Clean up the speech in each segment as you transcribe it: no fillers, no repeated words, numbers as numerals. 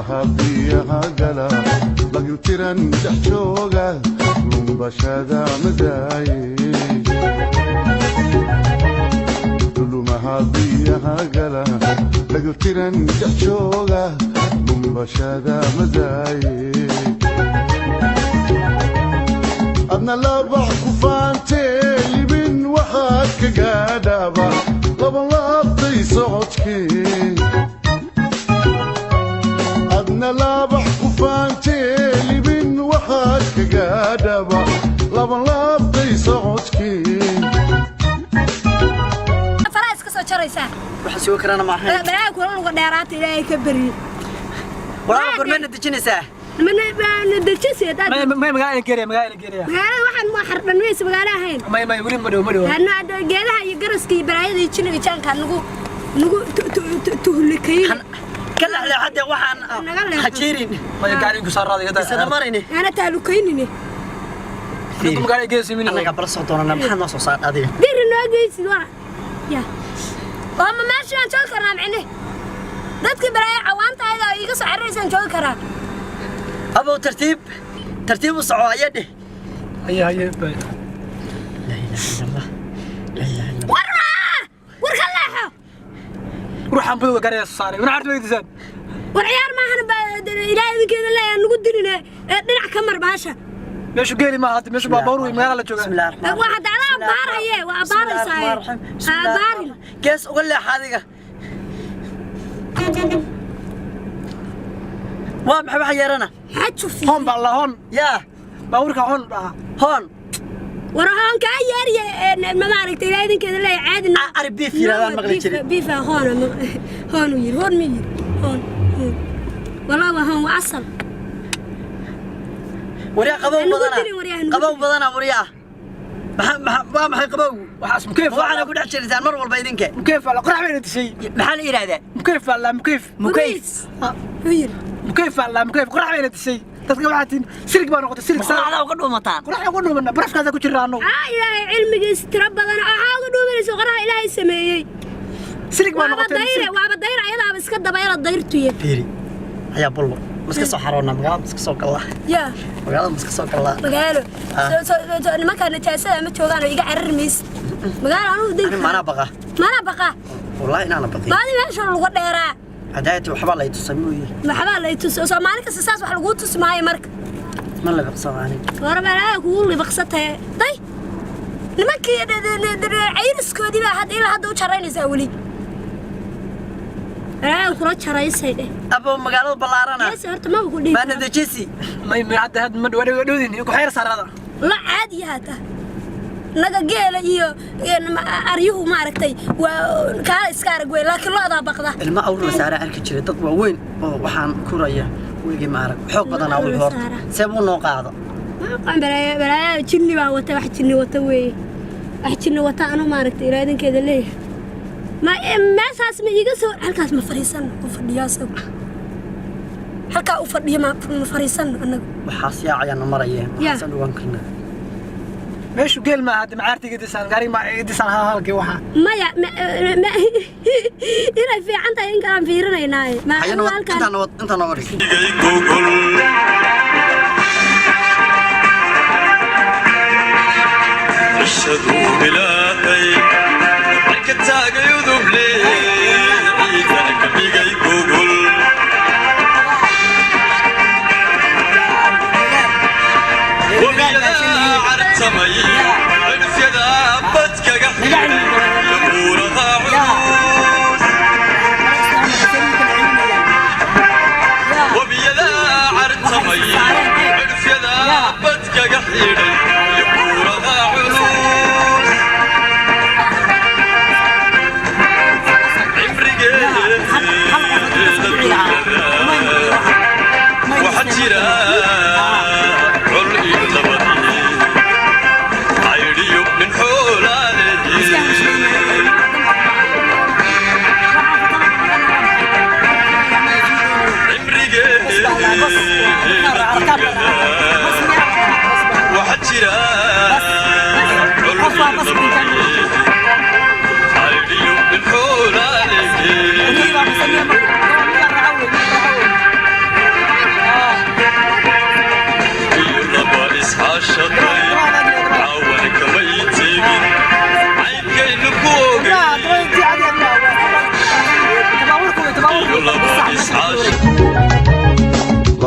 هبيها قلا لقيو تيران تحشوقة بشادة مزاي لولو ما هبيها قلا لقيو تيران تحشوقة بشادة مزاي أنا لا بحكو فانتي من وحد كقادابا لبن لابطي صوتكي أنا لا بحكو فانتي من وحد كقادابا لبن لابطي صوتكي فراس كسو جريسا waxa soo karana ma ahayn baa ku lagu dheeraatay ilaahay ka bari walaal gormeena dejinaysaa من دجسي داد ما مغانا غيريا magaalada waxaan ma xardhanaysa magaala ahayn ما wili madhow ana geedaha iyo garaskii baraayada jiniga jaanka nagu tuhlikay kala hadda waxaan hajirin ما gaari ku saarada yada sida marayni ana taalukaynini inta magaala geesi min anaga bal soo doonana maxaa noo soo saar adiga dir noo geesi waa ya ama meeshaan joog karnaa macne dadkii baraaya cawaantayda iga soo xaraysan joog karaa ابو ترتيب وصعوا يده هيا لا اله الا الله لا اله الا الله ورخلاحه روح عم بيو غاري صاري وانا عارف ويدسان والعيار ما احنا الهي كذا لا نقول دينا دينع كمر باشا ماشي قالي ما هاد ماشي بابور مغالا لا جوغا بسم الله الرحمن الرحيم واحد على باريه واباريساي باري كيس اقول لك هذيك وام حبا حيرنا حتشوفي هون بالله هون يا باورك هون هون ورهان كاير ما عرفت الهي كذا لا عادي عرب بيف يا مغلي جري بيف هون وير هون مير هون والله هون واصل وريا قبو بدنا وريا ما قبو وحاس مكيف waxaan ku dhex jirtaan mar walba idinka مكيف la qarax weyn tisay maxaa la yiraahdaa مكيف la وير مكيف la مكيف qarax weyn tisay dadka waxaatin silig baa noqotay silig saacada uga dhuumataan qarax uga dhuumana barafkaada ku jiraano ilaahay cilmigiisa tira badan uga dhuumanayso qarax ilaahay sameeyay silig baa noqotay waa badayr ayada iska dabayla dayrtuye fiiri ayaa bulbo maska soo xaroona magaalada maska soo galaa ya magaalada maska soo galaa magaalo nimanka najaasada ma joogaan oo iga cararmays magaalo anu dib mana baqa wallahi inaana baqay baadi meesha lagu dheeraa hadaaytu waxba la itusamooyay waxba la ituso Soomaali kasta saas wax lagu tusmaayo marka ma la baqsanaani warabaa ku libaqsatay day nimankii ayriskoodii baa hadda u jaraynaysaa wali kula jaraysay abo magaalada balaarana yes horta ma ku dhig ma nadajisi ما عاد هاد ما دودين ku xeer sarada la caadi hada naga geela iyo aryuhu ma aragtay waa ka iska arag way laakiin looda baqda ilma awr saara arki jiray dad waaweyn oo waxaan kuraya weegi ma arag xoog badan aa wuxuu horta sabab noo qaado qaan baraaya jinni baa wata wax jinni wata weey wax jinni wata anu ma aragtay iraadinkeeda leeyahay ما meeshaas ma iga soo halkaas ma fariisan oo fadhiyaasay halka u fadhiyo ma fariisan anagu waxa siyaacayna marayeen waxaan dhuwan karnaa meeshu geel ma hada maartiga disan gaari ma disan halkii waxa maya ina fiican tahay in kala fiirinaynaa ma halkan inta noo waris ashhadu billahi كتاجي يذبلي عيدنا كبيجي جوجل وبيدا عرفت مي عرف يدا بتك قحيل لبورها عروس وبيدا عرفت مي عرف يدا بتك قحيل لبورها عروس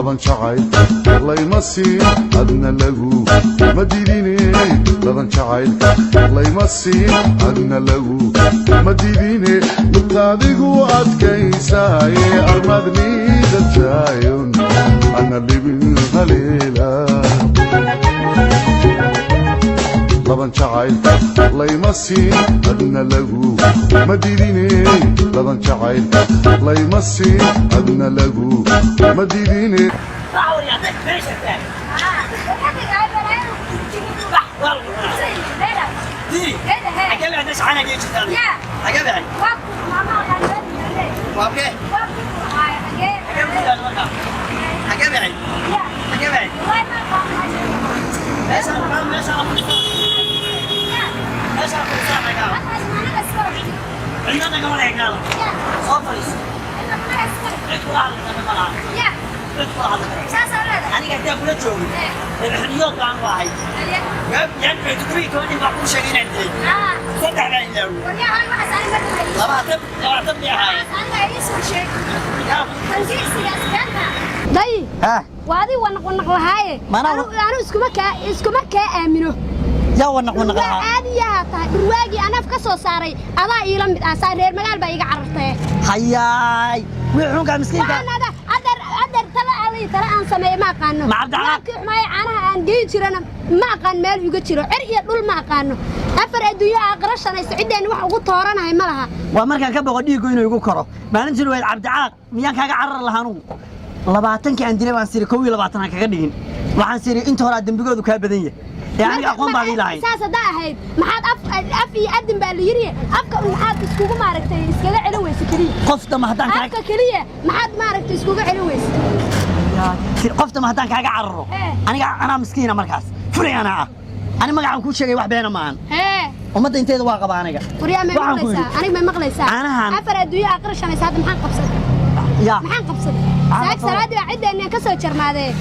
laban jacayl layma siin adna lagu ma diidine laban jacayl layma siin adna lagu ma diidine lugtaadigu adkaysaye armadniida taayon ana libin haleela laban jacayl layma siin adna lagu ma diidine laban jacayl layma siin adna lagu ma diidine داي وادي ونق لهاي أنا اسكما كأمينه يا ونق عادي يا درواجي أنا في كسر صاري أضاء يلم أصار رير مقال بيجي عرفته حياي ويحونك مسكين هذا أدر ترى أن سمي ما قانو ما عبد العال ما أنا أن جيت شرنا ما قان مال يجي شرو عرية دول ما قانو أفر الدنيا أقرش أنا سعيد أن واحد قط طارنا هاي ملها ومركا كبر ديجو إنه يقول كرو ما ننزل وين عبد العال ميان كاجا عرر لهانو لبعتنك عندنا وانسير كوي لبعتنا كجدين وحنسير أنت هرا دم بيجودو كابدية يعني أقوم بعدي لاين ساسة ده هاي ما حد أف يقدم باليري أفكر ما حد يسكوب ما عرفت يسكوب علوي سكري قفت ما هدان كاجا أفكر كليه ما حد ما عرفت يسكوب علوي قفت ما هدان كاجا عرر أنا مسكينة مركز فري أنا ما قاعد كل شيء واحد بيننا معن وما أنت إذا واقع بانك وريا ما مغلسة أنا ما مغلسة أنا أفر الدنيا أقرش أنا ساعد محن قبصة يا محن قبصة ساعد سرادي عدة إني كسر شرمادة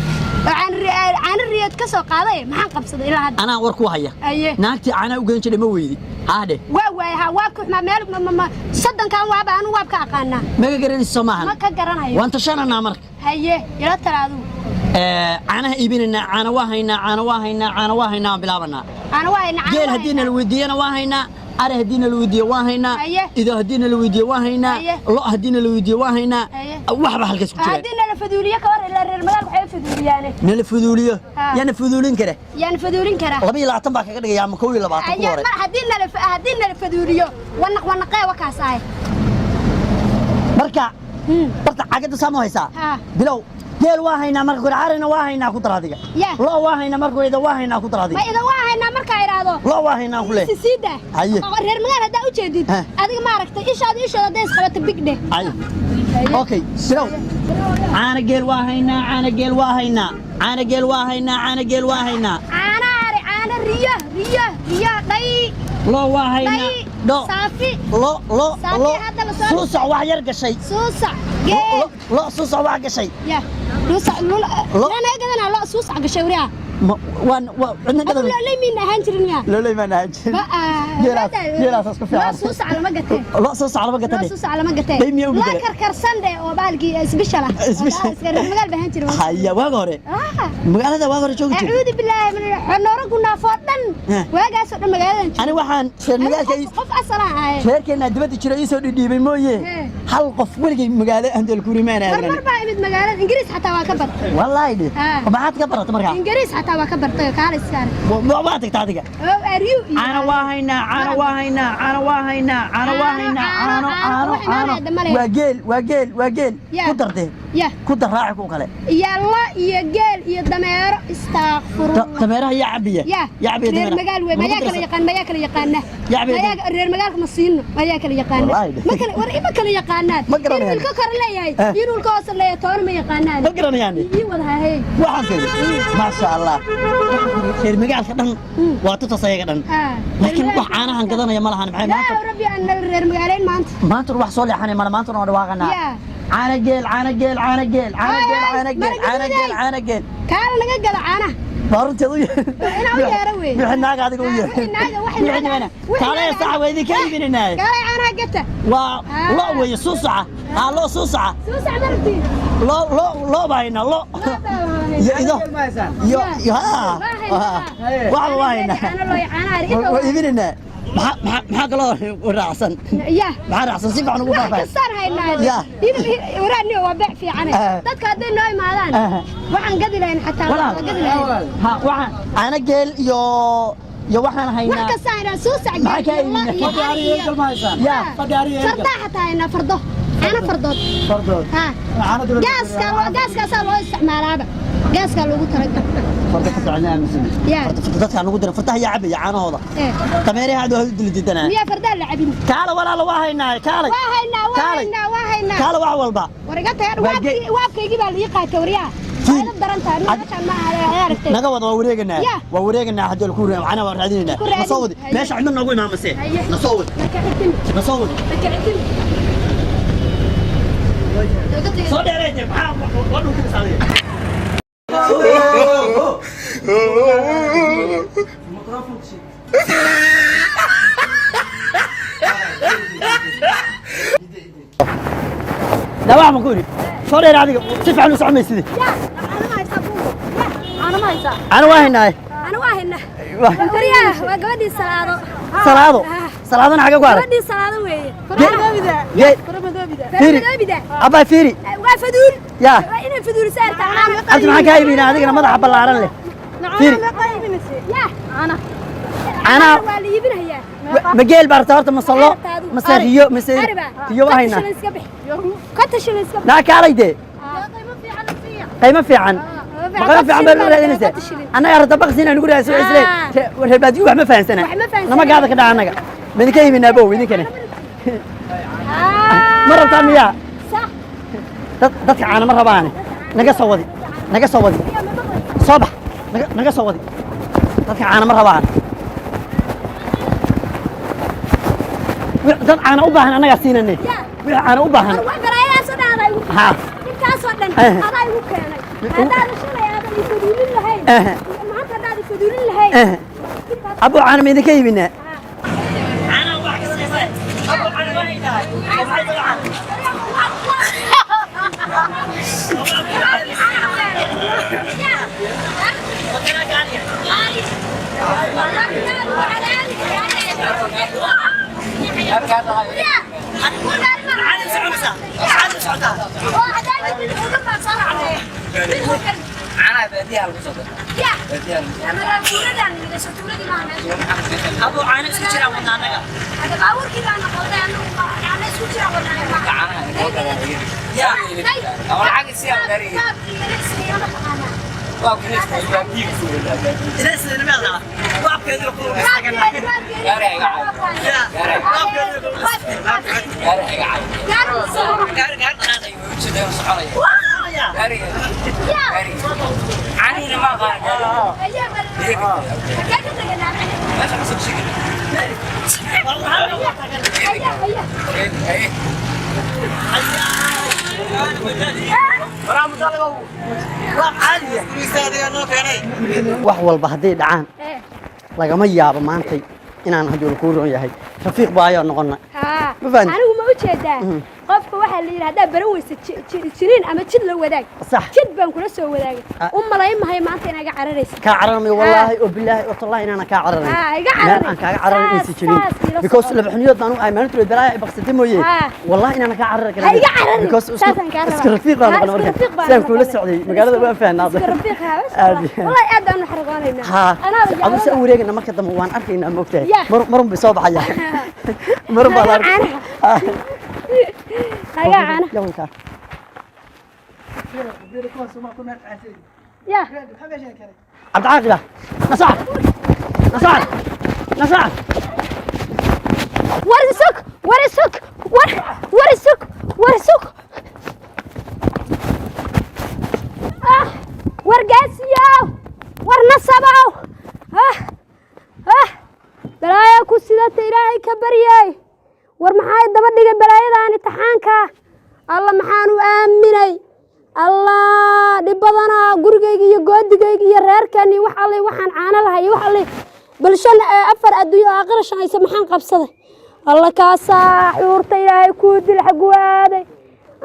عن الرياض كسر قاضي محن قبصة إلى هذا أنا وركوا هيا أيه ناكتي أنا وجنش اللي مويدي هذا ها وابك ما مالك ما صدق كان وابا أنا وابك أقانا ما قرن السماحة ما كجرنا هي وأنت شان أنا مرك هيه يلا ترى أنا إبننا أنا واهينا بلابنا أنا واهينا جيل هدينا الودية أنا واهينا أره هدينا الودية واهينا إذا هدينا الودية واهينا لا هدينا الودية واهينا وحبة حلقة سكتة هدينا الفدولية كور إلا المجال بحي فدوليانه نلفدولية يعني فدولين كره يعني فدولين كره لبي لا تنبع كده يا مكوي لبعض أيه هدينا الفدولية ونقى وكاساي مركا عقد سامو هيسا بلو جيل واهينا مركو عارنا واهينا كترادية لا واهينا مركو إذا واهينا كترادية ما إذا واهينا مركا يرادو لا واهينا كله سيدة أيه غير مجال هذا وجديد هذا ما عرفت إيش هذا ديس خلت بيكده أيه أوكي بلو أنا جيل واهينا أنا جيل واهينا أنا ريا داي لا واهينا لا صافي لا سوسع وحيرك شيء سوسع لا سوسع وحيرك شيء يا سوسع لا أنا لا سوسع قشوريها وان لا مين هانجرنيا لا ما نهانجر جيلاس اسكو لا سوسع على ما قتين لا سوسع على ما قتين لا سوسع على ما قتين لا كركرسان ده وبالكي سبيشالا المجال بهانجر هيا واغوري المجال هذا واغوري جوجي أعوذ بالله من حنورة كنا فاضن واجا صدق المجال أنا واحد في المجال كيس قف أصلا شهر كنا دبتي شرائي سودي دي بمويه هل قف ولقي مجال عند الكوريمان هذا مرة بعيد مجال إنجليز حتى واكبر والله ده وبعد كبرت مرة إنجليز حتى واكبر طيب كارس كان وبعدك تعطيك أنا واهينا واجيل كدر راعك وكله يلا يا جيل يا دمير استغفر دميرها يا عبية رير مقال وين ما ياكل يقانه رير مقال مصين ما ياكل يقانه ما كل يقانات ينو الكوكر ليهي ينو الكوسر ليه تون ما يقانان ما قرن يعني يودها هي waxaan keenay ma sha Allah reer magaalka dhan waa tutasay dhan laakiin wax caanahan gadanaya ma lahan maxay maanta yaa rabbi aan reer magaaleyn maanta wax soo leexanay maanta oo dhawaaqana caana geel kaala naga gala caana بارنت يا أنا ويا روي بحنا قاعد ويا بحنا تعال صح ويدي كيف بيننا قال أنا قلت لا ويا صوصعة لا صوصعة مرتي لا باينا لا يا واحد واحد أنا ويبيننا maxaa kaloo raacsan maxaa raacsan si fiican ugu faafay kasar haynaa waraani waa baac fiican dadka haday noo imaadaan waxaan gadi lahayn xataa gadi lahayn ha waxaan ana geel iyo waxaan haynaa wax ka saayna soo sacay ya farda xataa ina fardo ana fardood ha gaaska loo isticmaalaaba gaaska loogu talagalay farda ka tacnaa misin dadka aan ugu diray fardaha yaa cabay caanahooda kameeraha aad u dilidana miya farda la cabin kaala walaal waa haynaa kaala wax walba wariga taar waabkaygi baa la qaatay wariyaha ayna darantaa meesha ma ahayn naga wada waa wareeganaa hadii ku reeb ana waa raadinayna nasawdi meesha cidna noogu imaamasay nasawdi soo dheereeyay maxaa wadhu ku saaraya لا واحد مقولي صار يا عادي تفعل عنه سعمي سيدي أنا واهنا ورياه وقودي صلاة أنا حاجة قارة قودي صلاة وين فيري أبا فيري وفدول يا إن فدول سارت أنت معك هاي بينا هذيك أنا ما ضحب الله عرن له فيري أنا مجيل بارتارت مصلى مسيريو تيو هاينا لا كاري دي قيمة في عن بالله أنا يا رد بقى سنة نقول يا سوي إسرائيل والهبادي وح ما فاهم سنة أنا ما قاعد كده عنك من كي من أبوه من كنا مرة ثانية تطلع أنا مرة باني نقص ودي صباح نقص ودي تطلع أنا مرة باني dad aan u baahan anaga siinanay wixii aan u baahan ha intaas oo dhan aday ugu keenay hadaad shalay aad fadulin lahayn maanta hadaad fadulin lahayn abu aan ma idinka iibina ana wax ka siisay abu aan waa ilaahay أنا بديها القصة. أبو عانس كشرا ونانا. هذا باور كذا أنا قلت أنا عانس كشرا ونانا. يا. أول حاجة سيا بري. واو كنيس يا بيك سوينا. كنيس نملا. واو كذا يقول مستقنا. يا رأي قاعد. يا رأي. واو كذا يقول مستقنا. يا رأي قاعد. يا رأي قاعد. شده وصحراء. يا رأي. يا رأي. عني ما قاعد. ماشي حسب شكل. والله. wax walba haday dhacaan lagama yaabo maantay inaan hadii ku roon yahay rafiiq baayo noqonna anigu ma u jeedaa qofka waxa la yiraahdaa baran weysa jirin ama jid la wadaag jid baan kula soo wadaagay ummalay mahay maanta inaga cararaysa ka cararmay wallahi oo billahi oo tallahi inaan ka cararay aan ka cararay insi jirin because la bixniyo danu ay maanta balaa baqsatay mooyee wallahi inaan ka cararay kale because iska rafiiq baan noqon markaa saan kula socday magaalada waan fahnaa wallahi aad aan xarqaanayna ana abu soo wareegna marka dambe waan arkaynaa moogtay marun bi soo baxaya marun baa arkay هيا عنا يا عبد العاقل نصح ورسك ورقاسيو ورنصبو بلايا كسيدة إلهي كبرياي ورمحاي دبدغ بلايدان امتحانكا الله محانو آمني الله badanaa gurigayga iyo goodigayga iyo reerkani wax allay waxaan caano lahay wax allay bal 4 adduunyo aakhira shaqaysa maxaan qabsaday alla kaasaa xuurta ilaahay kuu dil xagwaaday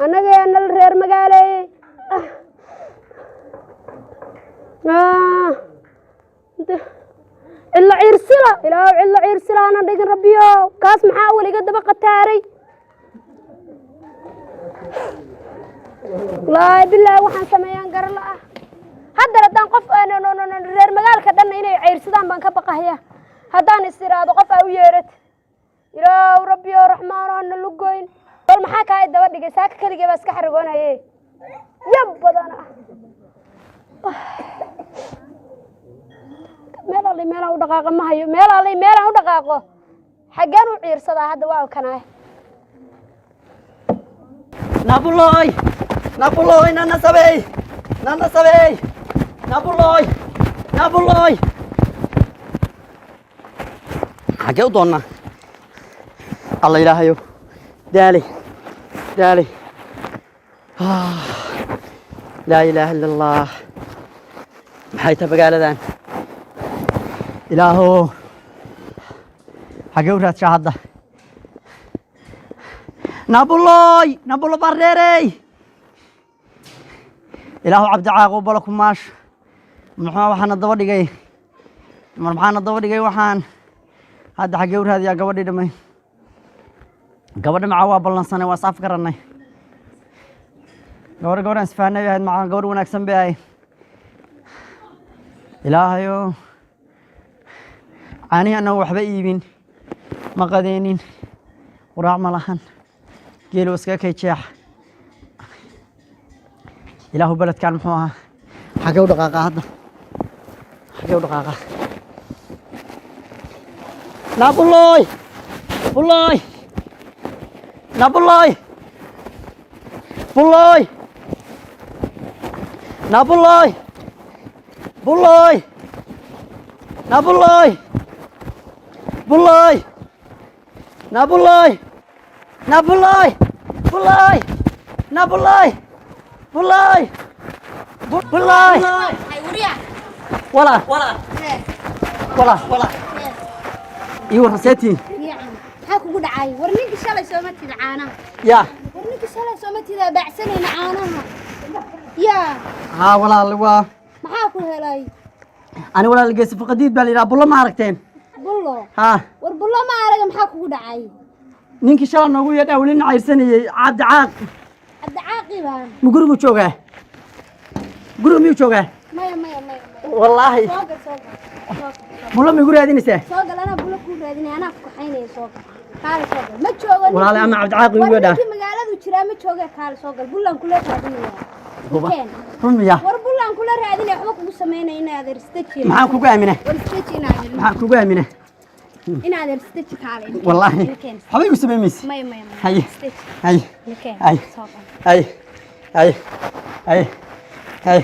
annageena reer magaaleeyey إلا عرسلا إلا عرسلا أنا دقن ربيو كاس محاول يقدر بقى تاري لا بالله وحن سميان قرلا هذا ردان قف أنا رير مقال كدنا إني عرسدان بنك بقى هي هذان استيراد قف ويرت إلا ربيو رحمن أنا لقين بل محاك هاي الدوار دقي ساك كلي بس كحرقون هاي يبضنا meel alle meel u dhaqaaqo ma hayo meel alle meel u dhaqaaqo xagaan u ciirsadaa hadda waa kanaay nabuloy nana sabey nabuloy xagee u doonnaa alla ilaahayo daali laa ilaaha illa allah maxay tahay magaaladan ilaahow xagee u raadshaa hadda nabulo bareerey ilaahow cabdicaaqo bala kumaash maxaana daba dhigay waxaan hadda xagee u raadiyaa gabadhii dhamay gabadha macaa waa ballansanay waa saaf garannay gabadhaan isfahanay ahayd macaa gabadh wanaagsan bay ahayd ilaahayo caanihi annagu waxba iibin ma qadeenin quraac ma lahan geelo iskaga kay jeex ilaahu beledkan muxuu ahaa xagee u dhaqaaqa hadda xagee u dhaqaaqa nabuloy ولا ايوه حسيتي هاكو قد عاي ورنيك شالي سومتي العانة يا ورنيك شالي سومتي ذا بعسنين عانها يا ها ولا لوا محاكو هلاي انا ولا لقيت فقديد بالي بالله ما عرفتين بالله ها والله ما عرق محاكو قد عاي ninkii shalay noogu yeedhay wali nacaysanayay cabdi caaqi baan gurigu joogaa gurigu miyuu joogaa maya wallaahi mulo mi guri aadinaysaa soo gal anaa bulo ku raadinay anaa ku kaxaynaya soo gal kaale soo gal ma joogo walaal ama cabdi caaqi ugu yeedhaa magaaladu jiraa ma jooga kaale soo gal bulan kula raadinaya run miya war bulan kula raadinaya waxba kugu sameynay inaad ristaji maxaan kugu aaminay ristaji inaad maxaan kugu aaminay inaad ristaji kaale والله حبيبي يسمي ميسي ما هاي هاي هاي هاي هاي